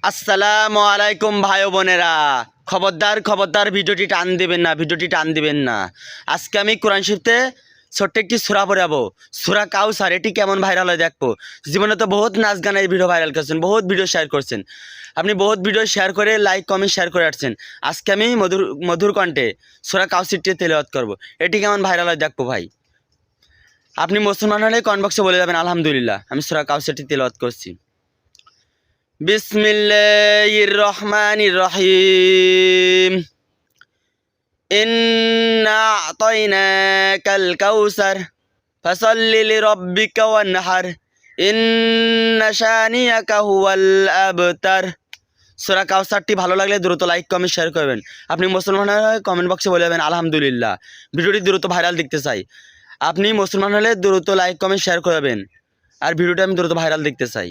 আসসালামু আলাইকুম ভাই বোনেরা, খবরদার খবরদার ভিডিওটি টান দিবেন না। আজকে আমি কোরআন শরীফতে ছোট্ট একটি সূরা পড়াবো, সূরা কাউসার। এটি কেমন ভাইরাল হয় দেখবো। জীবনে তো বহুত নাচ গানের ভিডিও ভাইরাল করছেন, বহুত ভিডিও শেয়ার করছেন, আপনি বহুত ভিডিও শেয়ার করে লাইক কমেন্ট শেয়ার করে আসছেন। আজকে আমি মধুর কণ্ঠে সূরা কাউসারটি তেলাওয়াত করব। এটি কেমন ভাইরাল হয় দেখবো ভাই। আপনি মুসলমান হলে কমেন্ট বক্সে বলে যাবেন আলহামদুলিল্লাহ আমি সূরা কাউসারটি তেলাওয়াত করছি। বিসমিল্লাহির রহমানির রহিম। ইন্না আতাইনাকাল কাউসার ফাসাল্লি লিরাব্বিকা ওয়ানহার ইন্না শানিয়াকা হুয়াল আবতার। সূরা কাউসারটি ভালো লাগলে দ্রুত লাইক কমেন্ট শেয়ার করবেন। আপনি মুসলমান হলে কমেন্ট বক্সে বলে যাবেন আলহামদুলিল্লাহ। ভিডিওটি দ্রুত ভাইরাল দেখতে চাই। আপনি মুসলমান হলে দ্রুত লাইক কমেন্ট শেয়ার করবেন, আর ভিডিওটা আমি দ্রুত ভাইরাল দেখতে চাই।